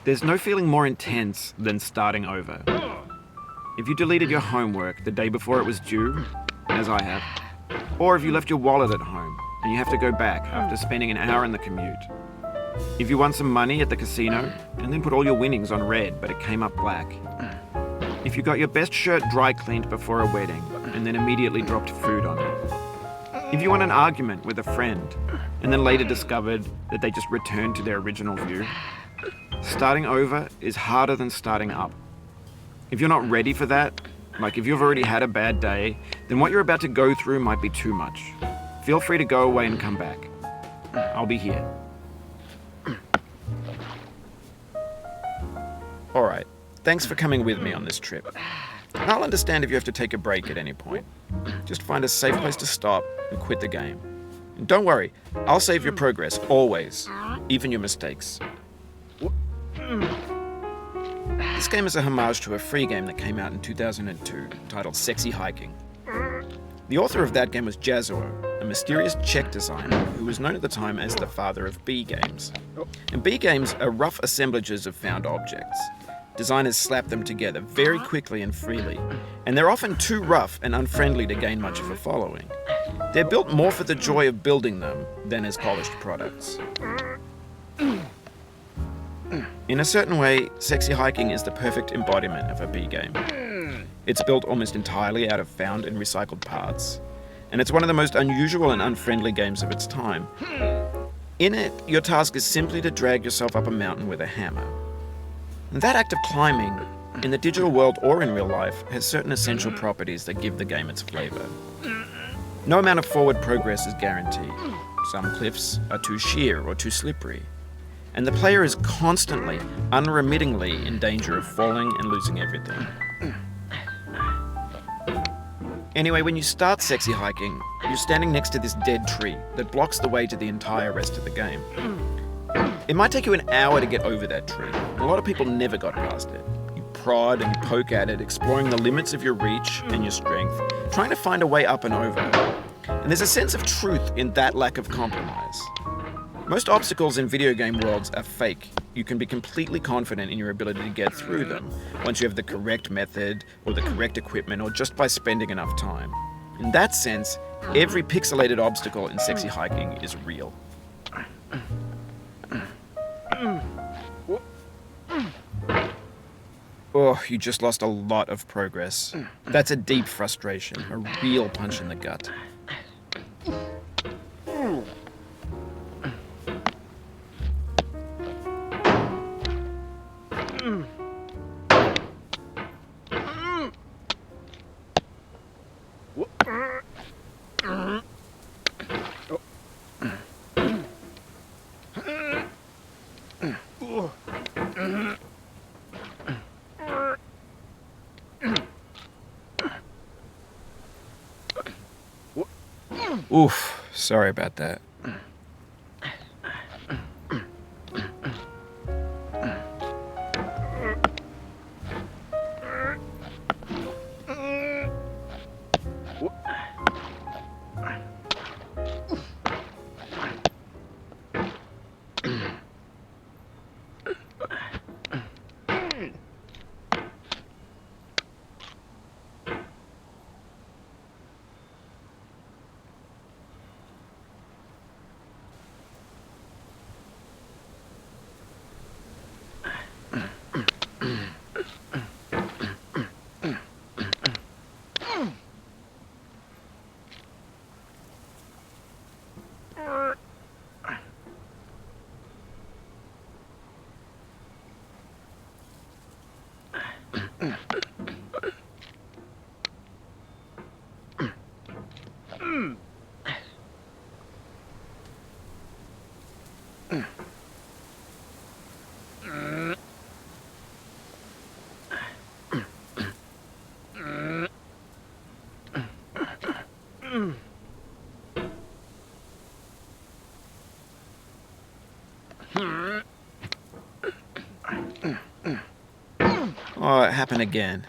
There's no feeling more intense than starting over. If you deleted your homework the day before it was due, as I have, or if you left your wallet at home and you have to go back after spending an hour in the commute. If you won some money at the casino and then put all your winnings on red but it came up black. If you got your best shirt dry cleaned before a wedding and then immediately dropped food on it. If you won an argument with a friend and then later discovered that they just returned to their original view. Starting over is harder than starting up. If you're not ready for that, like if you've already had a bad day, then what you're about to go through might be too much. Feel free to go away and come back. I'll be here. Alright, thanks for coming with me on this trip. I'll understand if you have to take a break at any point. Just find a safe place to stop and quit the game. And don't worry, I'll save your progress, always, even your mistakes. This game is a homage to a free game that came out in 2002, titled Sexy Hiking. The author of that game was Jazuo, a mysterious Czech designer who was known at the time as the father of B games. And B games are rough assemblages of found objects. Designers slap them together very quickly and freely, and they're often too rough and unfriendly to gain much of a following. They're built more for the joy of building them than as polished products. In a certain way, Sexy Hiking is the perfect embodiment of a B game. It's built almost entirely out of found and recycled parts, and it's one of the most unusual and unfriendly games of its time. In it, your task is simply to drag yourself up a mountain with a hammer. And that act of climbing, in the digital world or in real life, has certain essential properties that give the game its flavor. No amount of forward progress is guaranteed. Some cliffs are too sheer or too slippery. And the player is constantly, unremittingly in danger of falling and losing everything. Anyway, when you start Sexy Hiking, you're standing next to this dead tree that blocks the way to the entire rest of the game. It might take you an hour to get over that tree. A lot of people never got past it. You prod and poke at it, exploring the limits of your reach and your strength, trying to find a way up and over. And there's a sense of truth in that lack of compromise. Most obstacles in video game worlds are fake. You can be completely confident in your ability to get through them once you have the correct method or the correct equipment or just by spending enough time. In that sense, every pixelated obstacle in Sexy Hiking is real. Oh, you just lost a lot of progress. That's a deep frustration, a real punch in the gut. Oof, sorry about that. Oh, it happened again.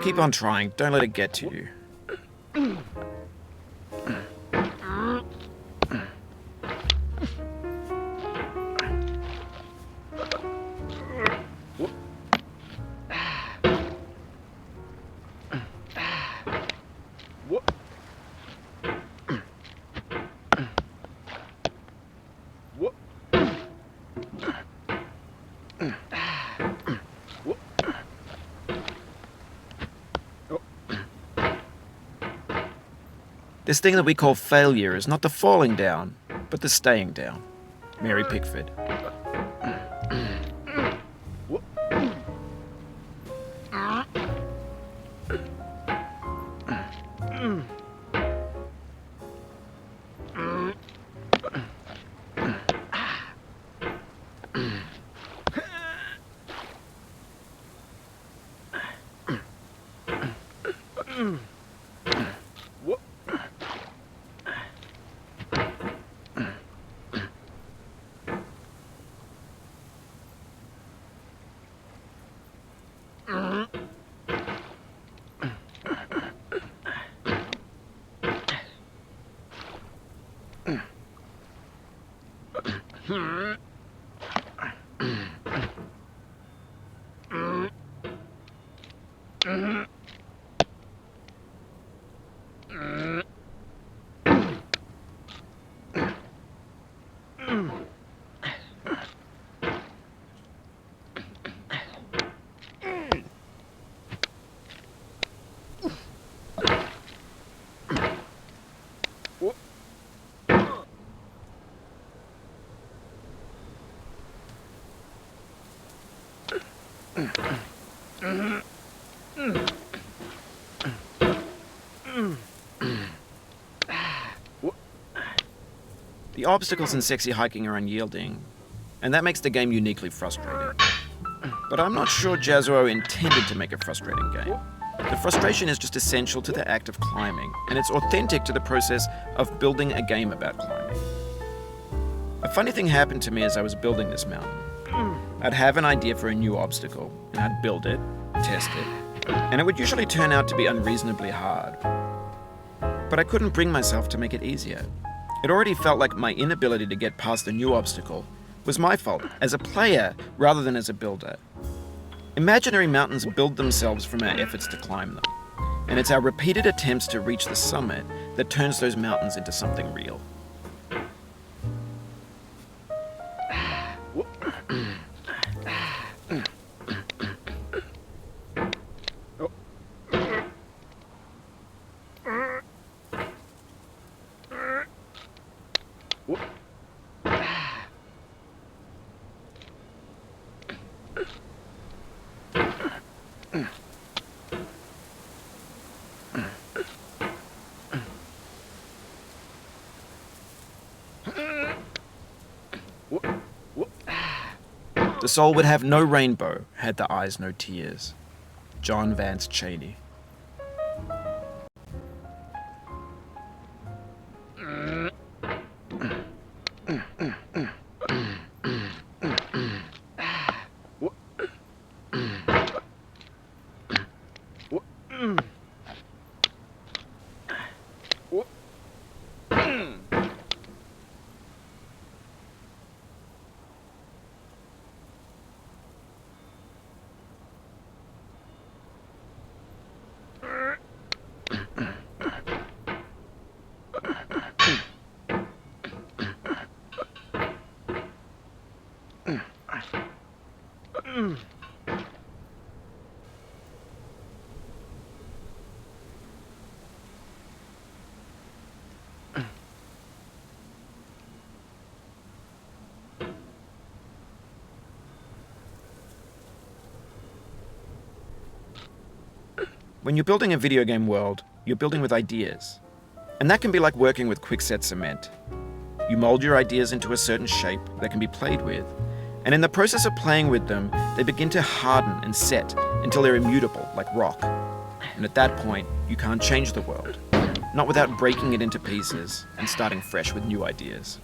Keep on trying, don't let it get to you. This thing that we call failure is not the falling down, but the staying down. Mary Pickford. The obstacles in sexy hiking are unyielding, and that makes the game uniquely frustrating. But I'm not sure Jazuo intended to make a frustrating game. The frustration is just essential to the act of climbing, and it's authentic to the process of building a game about climbing. A funny thing happened to me as I was building this mountain. I'd have an idea for a new obstacle, and I'd build it, test it, and it would usually turn out to be unreasonably hard. But I couldn't bring myself to make it easier. It already felt like my inability to get past the new obstacle was my fault as a player rather than as a builder. Imaginary mountains build themselves from our efforts to climb them, and it's our repeated attempts to reach the summit that turns those mountains into something real. The soul would have no rainbow, had the eyes no tears. John Vance Cheney. When you're building a video game world, you're building with ideas. And that can be like working with quickset cement. You mold your ideas into a certain shape that can be played with, and in the process of playing with them, they begin to harden and set until they're immutable, like rock. And at that point, you can't change the world, not without breaking it into pieces and starting fresh with new ideas.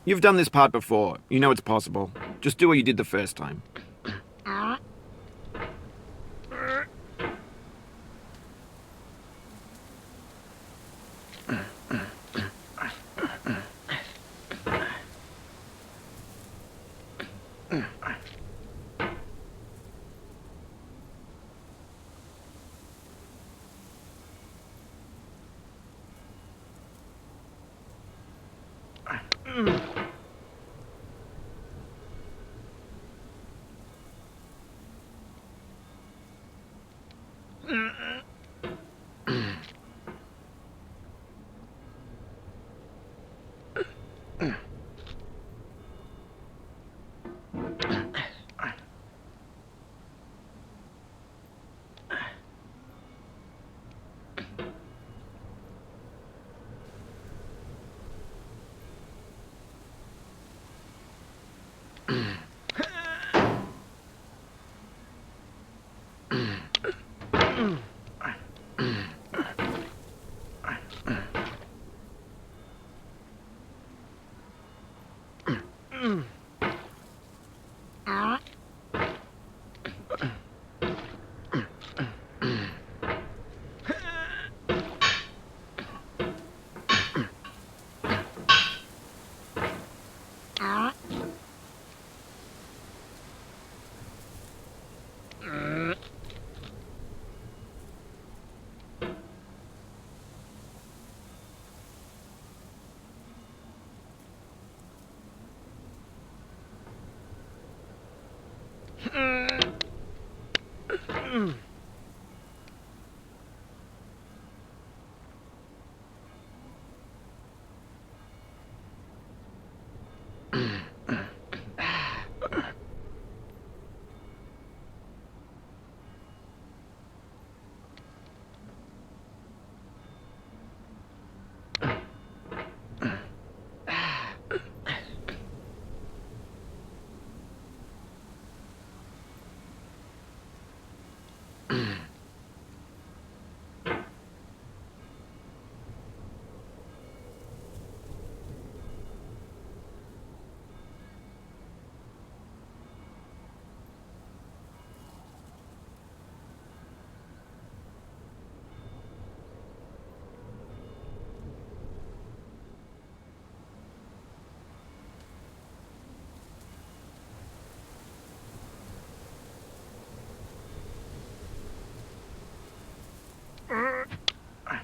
You've done this part before. You know it's possible. Just do what you did the first time.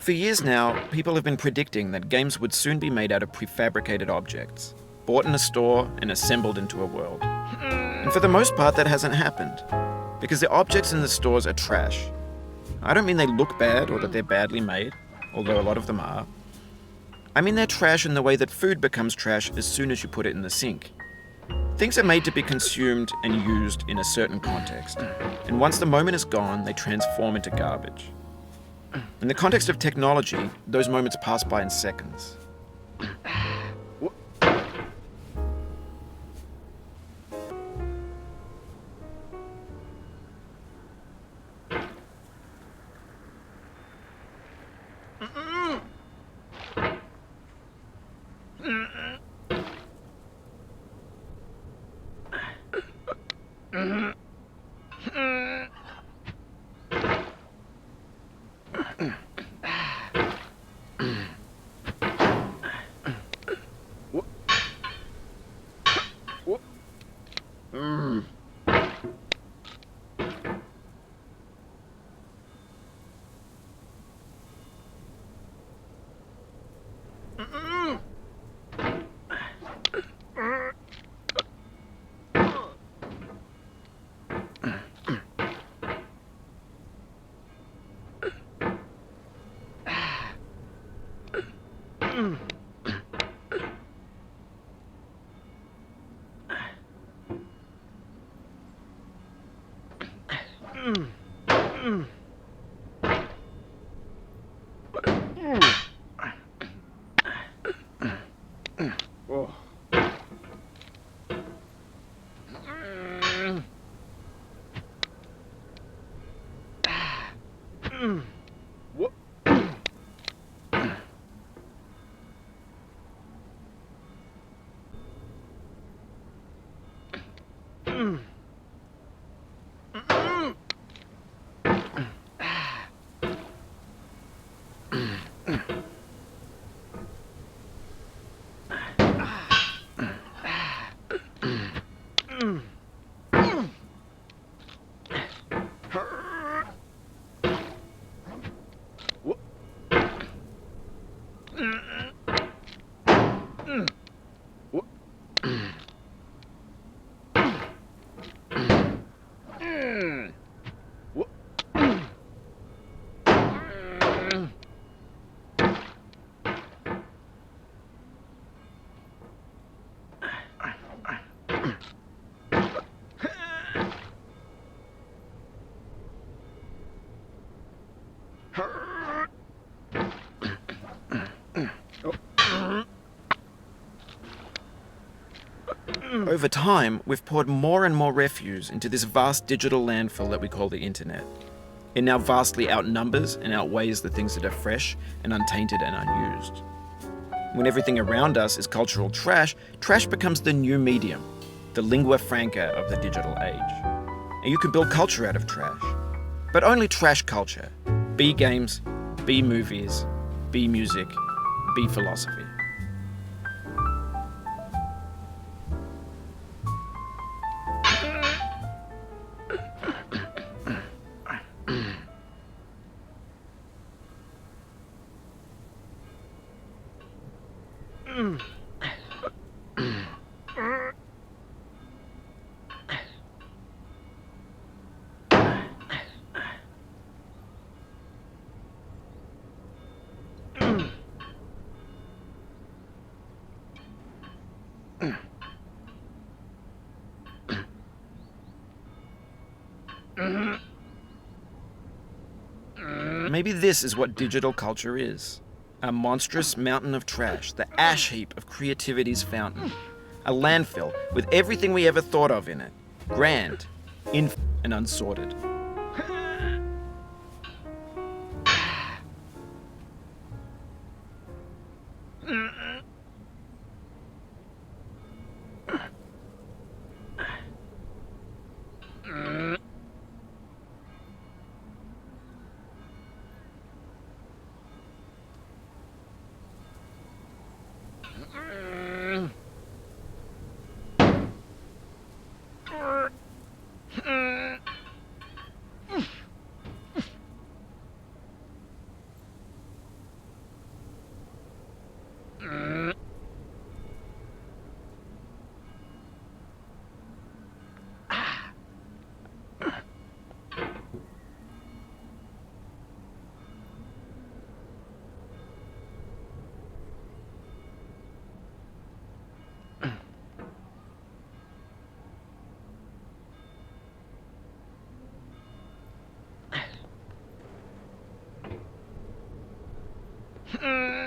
For years now, people have been predicting that games would soon be made out of prefabricated objects, bought in a store and assembled into a world. And for the most part, that hasn't happened, because the objects in the stores are trash. I don't mean they look bad or that they're badly made, although a lot of them are. I mean they're trash in the way that food becomes trash as soon as you put it in the sink. Things are made to be consumed and used in a certain context, and once the moment is gone, they transform into garbage. In the context of technology, those moments pass by in seconds. Over time, we've poured more and more refuse into this vast digital landfill that we call the internet. It now vastly outnumbers and outweighs the things that are fresh and untainted and unused. When everything around us is cultural trash, trash becomes the new medium, the lingua franca of the digital age. And you can build culture out of trash. But only trash culture. Be games, be movies, be music, be philosophy. Maybe this is what digital culture is. A monstrous mountain of trash, the ash heap of creativity's fountain. A landfill with everything we ever thought of in it. Grand, infinite, and unsorted.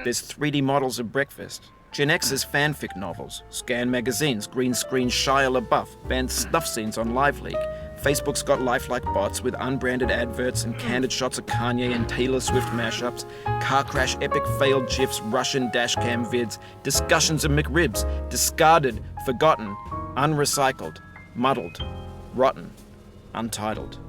There's 3D models of breakfast, Gen X's fanfic novels, scan magazines, green screen Shia LaBeouf, banned snuff scenes on LiveLeak. Facebook's got lifelike bots with unbranded adverts and candid shots of Kanye and Taylor Swift mashups, car crash epic failed GIFs, Russian dashcam vids, discussions of McRibs, discarded, forgotten, unrecycled, muddled, rotten, untitled.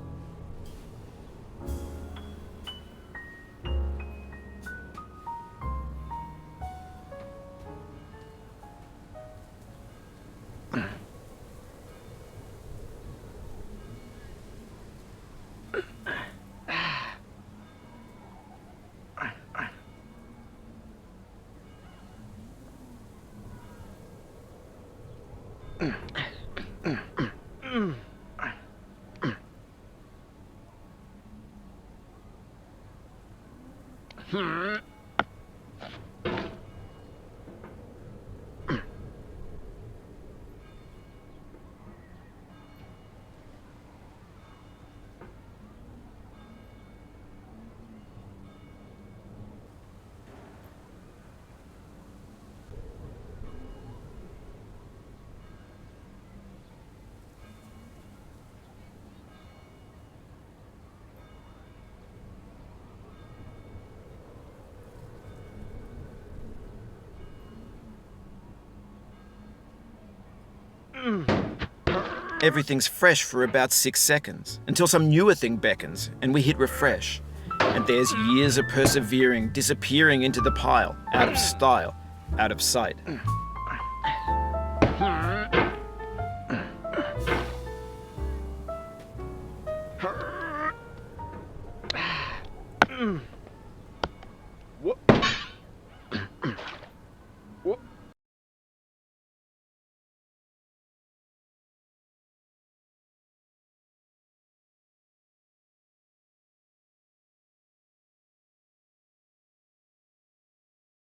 Everything's fresh for about 6 seconds, until some newer thing beckons, and we hit refresh. And there's years of persevering, disappearing into the pile, out of style, out of sight.